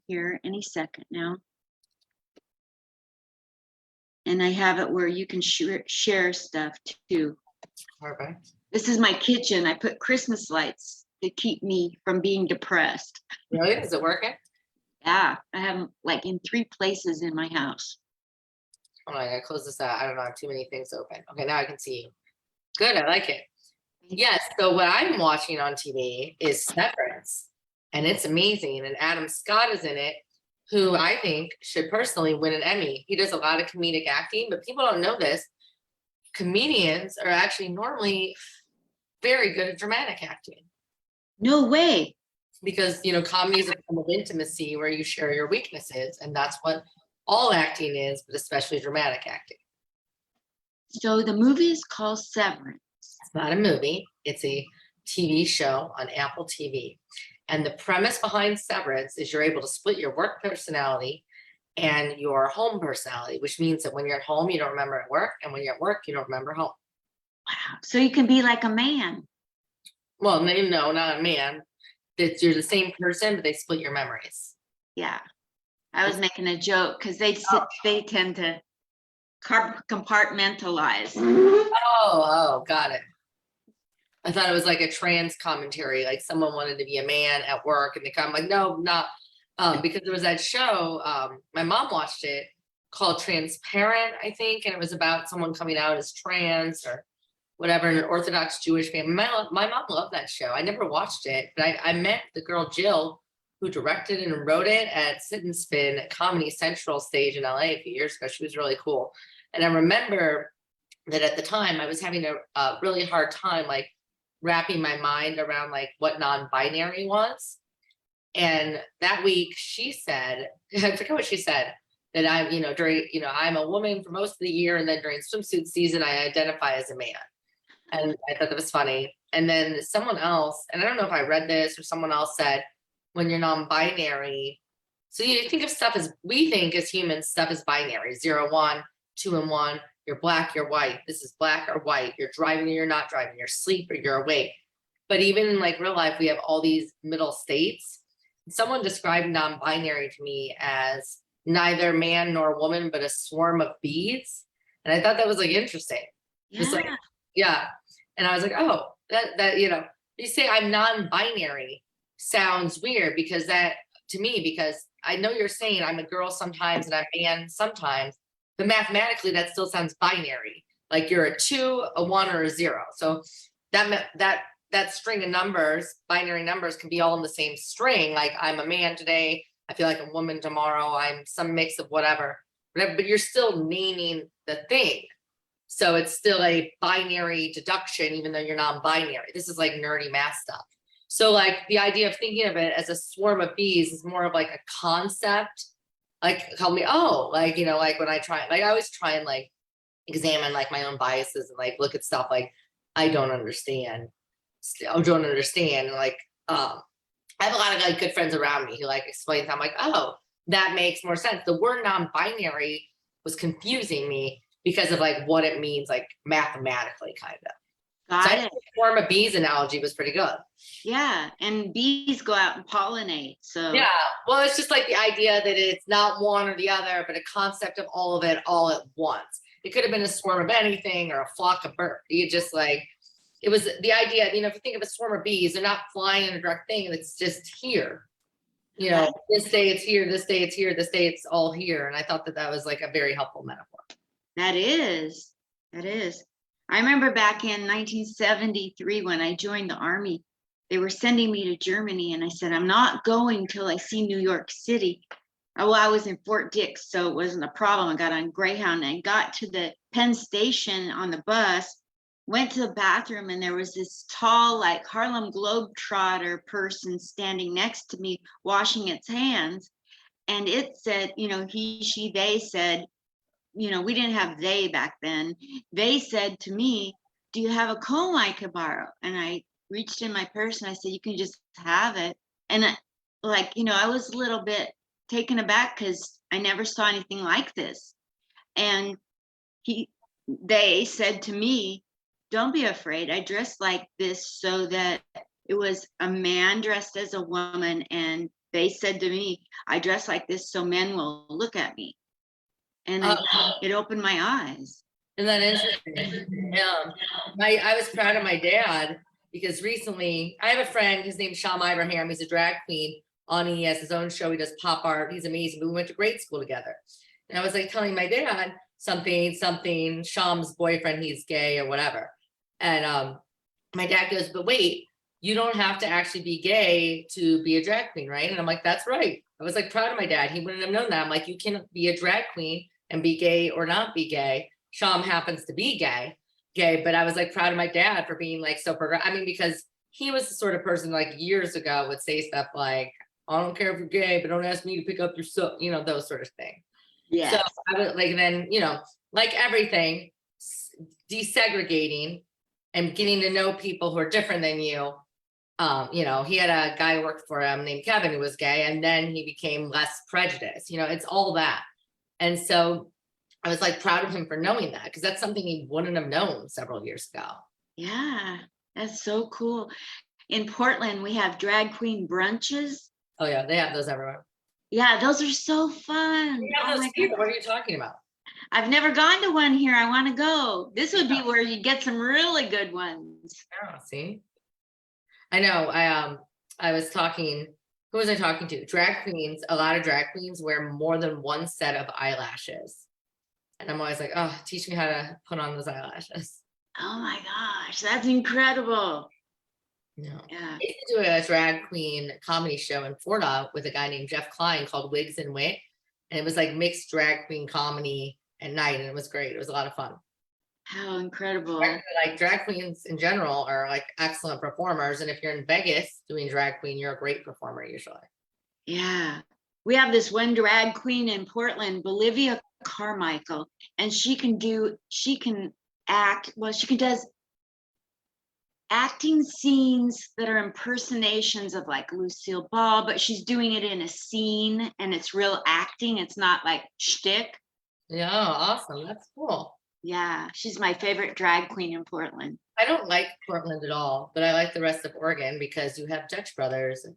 here any second now. And I have it where you can share stuff too. Perfect. This is my kitchen. I put Christmas lights to keep me from being depressed. Really? Is it working? Yeah, I have them like in 3 places in my house. Hold on, I gotta close this out. I don't know, I have too many things open. Okay, now I can see you. Good, I like it. Yes, so what I'm watching on TV is Severance, and it's amazing. And Adam Scott is in it, who I think should personally win an Emmy. He does a lot of comedic acting, but people don't know this. Comedians are actually normally very good at dramatic acting No way. because, you know, comedy is a form of intimacy where you share your weaknesses, and that's what all acting is, but especially dramatic acting. So the movie is called Severance. It's not a movie, it's a TV show on Apple TV. And the premise behind Severance is you're able to split your work personality and your home personality, which means that when you're at home, you don't remember at work, and when you're at work, you don't remember home. Wow. So you can be like a man. Well, no, not a man. That you're the same person, but they split your memories. Yeah. I was making a joke because they tend to compartmentalize. Oh, got it. I thought it was like a trans commentary, like someone wanted to be a man at work, and they come like, no, not because there was that show. My mom watched it called Transparent, I think, and it was about someone coming out as trans or whatever, in an Orthodox Jewish family. My mom loved that show. I never watched it, but I met the girl Jill, who directed and wrote it at Sit and Spin at Comedy Central stage in LA a few years ago. She was really cool. And I remember that at the time I was having a really hard time, like wrapping my mind around like what non-binary was. And that week she said, I forget what she said, that I'm, you know, during, you know, I'm a woman for most of the year, and then during swimsuit season, I identify as a man. And I thought that was funny. And then someone else, and I don't know if I read this or someone else said, when you're non-binary, so you think of stuff as, we think as humans, stuff is binary, 0, 1, 2 and 1. You're black, you're white. This is black or white. You're driving or you're not driving. You're asleep or you're awake. But even in like real life, we have all these middle states. Someone described non-binary to me as neither man nor woman, but a swarm of bees. And I thought that was like interesting. Yeah. Just like, yeah. And I was like, oh, that, you know, you say I'm non-binary sounds weird, because that to me, because I know you're saying I'm a girl sometimes and I'm a man sometimes, but mathematically that still sounds binary. Like you're a 2, a 1, or a 0. So that string of numbers, binary numbers, can be all in the same string. Like I'm a man today, I feel like a woman tomorrow, I'm some mix of whatever, but you're still naming the thing. So it's still a binary deduction, even though you're non-binary. This is like nerdy math stuff. So like the idea of thinking of it as a swarm of bees is more of like a concept. Like tell me, oh, like, you know, like when I try, like I always try and like examine like my own biases and like look at stuff like I don't understand. And like I have a lot of like good friends around me who like explain. I'm like, oh, that makes more sense. The word non-binary was confusing me because of like what it means, like mathematically, kind of. Got it. The swarm of bees analogy was pretty good. Yeah, and bees go out and pollinate. So yeah, well, it's just like the idea that it's not one or the other, but a concept of all of it all at once. It could have been a swarm of anything or a flock of birds. You just like, it was the idea, you know, if you think of a swarm of bees, they're not flying in a direct thing. It's just here. You know, this day it's here, this day it's here, this day it's all here. And I thought that that was like a very helpful metaphor. That is. I remember back in 1973 when I joined the Army, they were sending me to Germany, and I said, I'm not going till I see New York City. Well, I was in Fort Dix, so it wasn't a problem. I got on Greyhound and got to the Penn Station on the bus, went to the bathroom, and there was this tall, like Harlem Globetrotter person standing next to me washing its hands. And it said, you know, he, she, they said, you know, we didn't have they back then. They said to me, do you have a comb I could borrow? And I reached in my purse and I said, you can just have it. And like, you know, I was a little bit taken aback because I never saw anything like this. And they said to me, don't be afraid. I dressed like this so that it was a man dressed as a woman, and they said to me, I dress like this so men will look at me. And it opened my eyes. Isn't that interesting? I was proud of my dad because recently I have a friend, his name's Sham Ibrahim. He's a drag queen he has his own show. He does pop art. He's amazing. But we went to grade school together. And I was like telling my dad something, Sham's boyfriend, he's gay or whatever. And my dad goes, but wait, you don't have to actually be gay to be a drag queen, right? And I'm like, that's right. I was like proud of my dad. He wouldn't have known that. I'm like, you can be a drag queen and be gay or not be gay. Sham happens to be gay, but I was like proud of my dad for being like so progressive. I mean, because he was the sort of person like years ago would say stuff like, I don't care if you're gay, but don't ask me to pick up your stuff, those sort of things. Yeah. So I would like, then, like everything, desegregating and getting to know people who are different than you. He had a guy who worked for him named Kevin who was gay, and then he became less prejudiced. It's all that. And so I was like proud of him for knowing that, because that's something he wouldn't have known several years ago. Yeah, that's so cool. In Portland, we have drag queen brunches. Oh yeah, they have those everywhere. Yeah, those are so fun. Oh my God. What are you talking about? I've never gone to one here. I want to go. This would be where you get some really good ones. Oh, see? I know. I was talking, who was I talking to? Drag queens, a lot of drag queens wear more than one set of eyelashes. And I'm always like, oh, teach me how to put on those eyelashes. Oh my gosh, that's incredible. Yeah. Yeah. I used to do a drag queen comedy show in Florida with a guy named Jeff Klein called Wigs and Wit. And it was like mixed drag queen comedy at night. And it was great. It was a lot of fun. How incredible. Like drag queens in general are like excellent performers. And if you're in Vegas doing drag queen, you're a great performer usually. Yeah. We have this one drag queen in Portland, Bolivia Carmichael, and she can act, does acting scenes that are impersonations of like Lucille Ball, but she's doing it in a scene and it's real acting. It's not like shtick. Yeah, awesome. That's cool. Yeah, she's my favorite drag queen in Portland. I don't like Portland at all, but I like the rest of Oregon because you have Dutch Brothers, and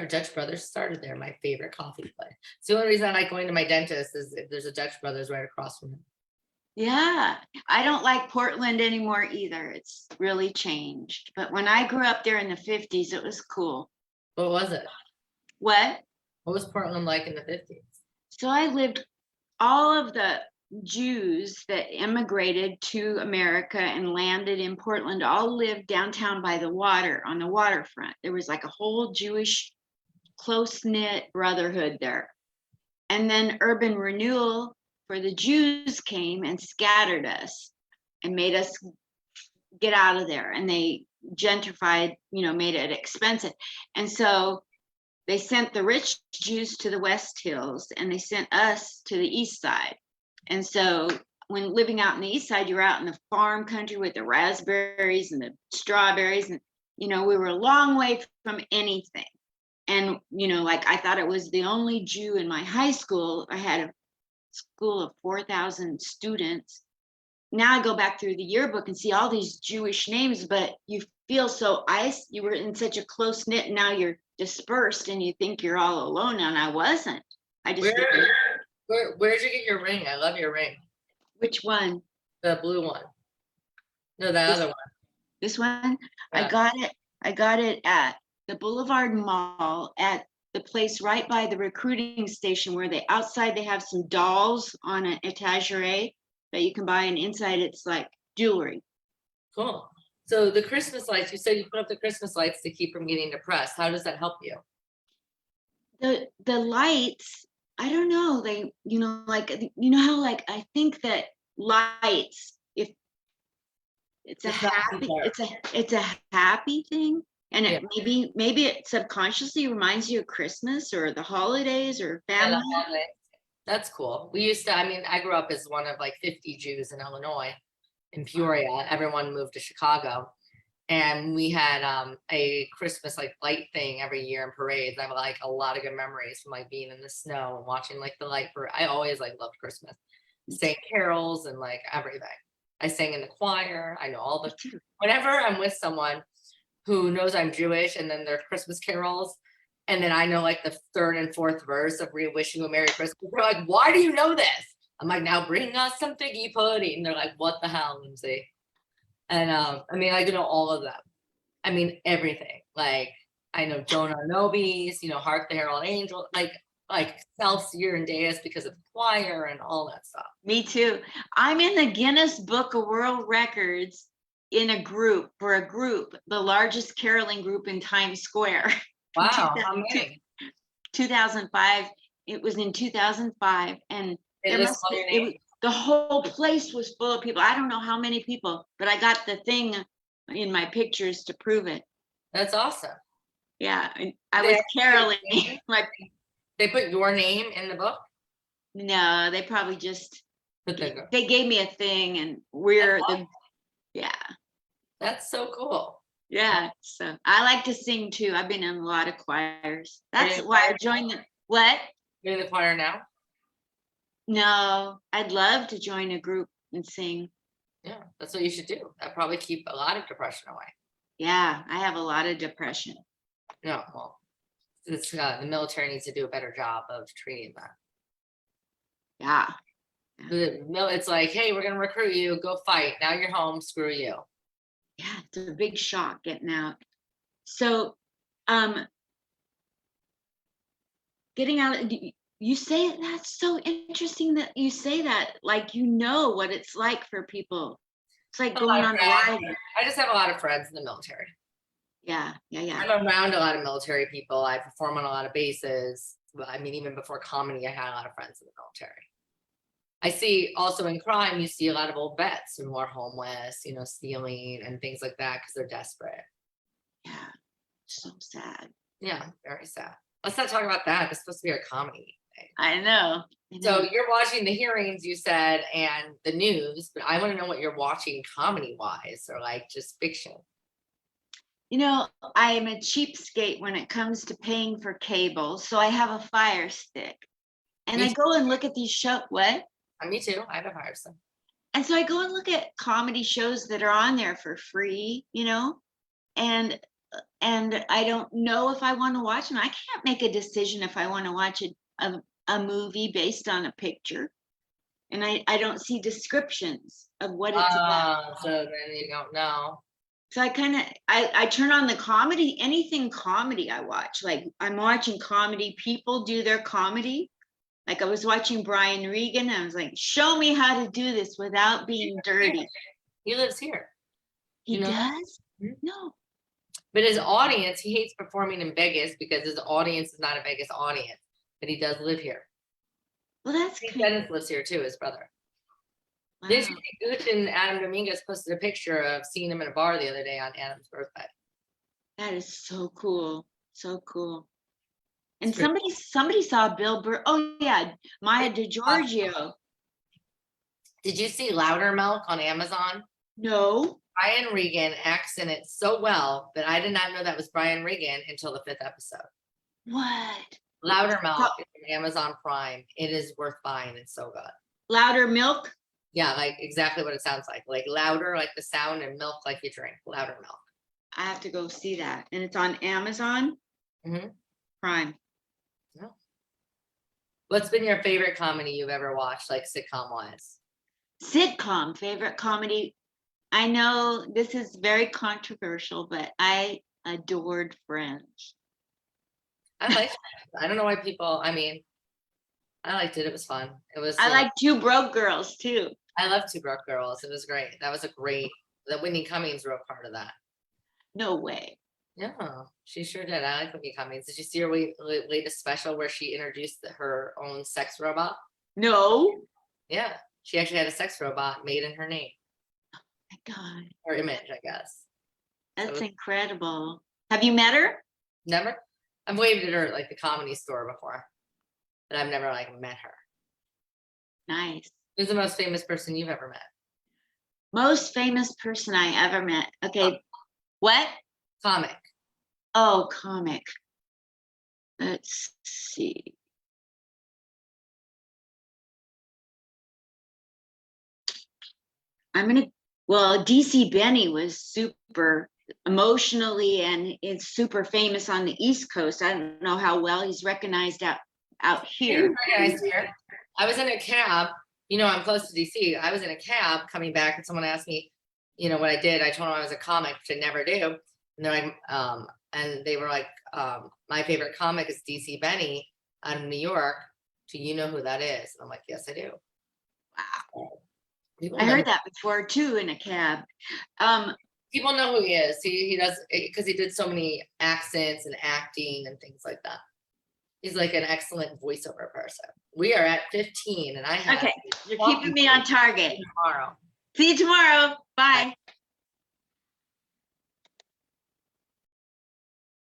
Dutch Brothers started there, my favorite coffee place. So the only reason I like going to my dentist is if there's a Dutch Brothers right across from him. Yeah, I don't like Portland anymore either. It's really changed. But when I grew up there in the 50s, it was cool. What was it? What? What was Portland like in the 50s? So I lived, all of the Jews that immigrated to America and landed in Portland all lived downtown by the water, on the waterfront. There was like a whole Jewish close-knit brotherhood there. And then urban renewal for the Jews came and scattered us and made us get out of there. And they gentrified, made it expensive. And so they sent the rich Jews to the West Hills and they sent us to the East Side. And so when living out in the East Side, you're out in the farm country with the raspberries and the strawberries. And, we were a long way from anything. And, like I thought it was the only Jew in my high school. I had a school of 4,000 students. Now I go back through the yearbook and see all these Jewish names, but you feel so you were in such a close knit, and now you're dispersed and you think you're all alone, and I wasn't. I just Where'd you get your ring? I love your ring. Which one? The blue one. No, the other one. This one? Yeah. I got it at the Boulevard Mall at the place right by the recruiting station where outside they have some dolls on an etagere that you can buy, and inside it's like jewelry. Cool. So the Christmas lights, you said you put up the Christmas lights to keep from getting depressed. How does that help you? The lights, I don't know, they, how like I think that lights, if it's a happy thing. And it maybe it subconsciously reminds you of Christmas or the holidays or family. Yeah, that's cool. I grew up as one of like 50 Jews in Illinois, in Peoria. Everyone moved to Chicago. And we had a Christmas like light thing every year in parades. I have like a lot of good memories from like being in the snow and watching like the light parade. I always like loved Christmas. Sang carols and like everything. I sang in the choir. I know whenever I'm with someone who knows I'm Jewish and then their Christmas carols, And then I know like the third and fourth verse of Wishing You a Merry Christmas. They're like, why do you know this? I'm like, now bring us some figgy pudding. And they're like, what the hell, Lindsay? And I mean, I do know all of them. I mean, everything. Like, I know Jonah Nobis, Hark the Herald Angel, like Excelsior and Deus because of the choir and all that stuff. Me too. I'm in the Guinness Book of World Records in a group, the largest caroling group in Times Square. Wow, how many? 2005. It was in 2005, and the whole place was full of people. I don't know how many people, but I got the thing in my pictures to prove it. That's awesome. Yeah, I was caroling. They put your name in the book? No, they probably just they gave me a thing, and we're the yeah. That's so cool. Yeah, so I like to sing too. I've been in a lot of choirs. That's why I joined the what? You're in the choir now? No, I'd love to join a group and sing. Yeah, that's what you should do. That probably keep a lot of depression away. Yeah, I have a lot of depression. No, well, it's the military needs to do a better job of treating that. Yeah. It's like, hey, we're gonna recruit you, go fight. Now you're home, screw you. Yeah, it's a big shock getting out. So, getting out, you say that's so interesting that you say that, like, what it's like for people. It's like going on a ride. I just have a lot of friends in the military. Yeah. I'm around a lot of military people. I perform on a lot of bases. I mean, even before comedy, I had a lot of friends in the military. I see also in crime, you see a lot of old vets who are homeless, stealing and things like that because they're desperate. Yeah, so sad. Yeah, very sad. Let's not talk about that. It's supposed to be a comedy thing. I know. So you're watching the hearings, you said, and the news, but I want to know what you're watching comedy-wise or like just fiction. I am a cheapskate when it comes to paying for cable, so I have a Fire Stick. And I go and look at these shows. What? Me too. I have a Fire Stick. And so I go and look at comedy shows that are on there for free, and I don't know if I want to watch them. I can't make a decision if I want to watch a movie based on a picture. And I don't see descriptions of what it's about. So then you don't know. So I turn on the comedy, anything comedy I watch. Like I'm watching comedy, people do their comedy. Like I was watching Brian Regan. I was like, show me how to do this without being dirty. He lives here. He does? Mm-hmm. No. But his audience, he hates performing in Vegas because his audience is not a Vegas audience. But he does live here. Well, that's cool. Dennis lives here too, his brother. Wow. Disney Gooch and Adam Dominguez posted a picture of seeing him in a bar the other day on Adam's birthday. That is so cool. So cool. And somebody saw Bill Burr. Oh yeah, Maya DiGiorgio. Did you see Louder Milk on Amazon? No. Brian Regan acts in it so well that I did not know that was Brian Regan until the 5th episode. What? Louder Milk is on Amazon Prime. It is worth buying. It's so good. Louder Milk? Yeah, like exactly what it sounds like. Like louder, like the sound, and milk like you drink. Louder Milk. I have to go see that. And it's on Amazon Prime. Yeah. What's been your favorite comedy you've ever watched, like sitcom-wise? Sitcom, favorite comedy. I know this is very controversial, but I adored Friends. I liked it. I don't know why people, I liked it. It was fun. It was. I like Two Broke Girls too. I love Two Broke Girls. It was great. That was that Whitney Cummings wrote part of that. No way. Yeah, she sure did. I like Whitney Cummings. Did you see her latest special where she introduced her own sex robot? No. Yeah, she actually had a sex robot made in her name. Oh my God. Her image, I guess. That's incredible. Have you met her? Never. I've waved at her at like the Comedy Store before, but I've never like met her. Nice. Who's the most famous person you've ever met? Most famous person I ever met. Okay. What? Comic. Oh, comic. Let's see. DC Benny was super. emotionally, and it's super famous on the East Coast. I don't know how well he's recognized out here. Recognized here. I was in a cab, you know, I'm close to DC. I was in a cab coming back and someone asked me, you know, what I did. I told them I was a comic, which I never do. And they were like, my favorite comic is DC Benny out of New York. Do you know who that is? And I'm like, yes, I do. Wow. People I know, heard that before too in a cab. people know who he is. He does, because he did so many accents and acting and things like that. He's like an excellent voiceover person. We are at 15 and I have Okay, you're keeping me on target. tomorrow. See you tomorrow. Bye.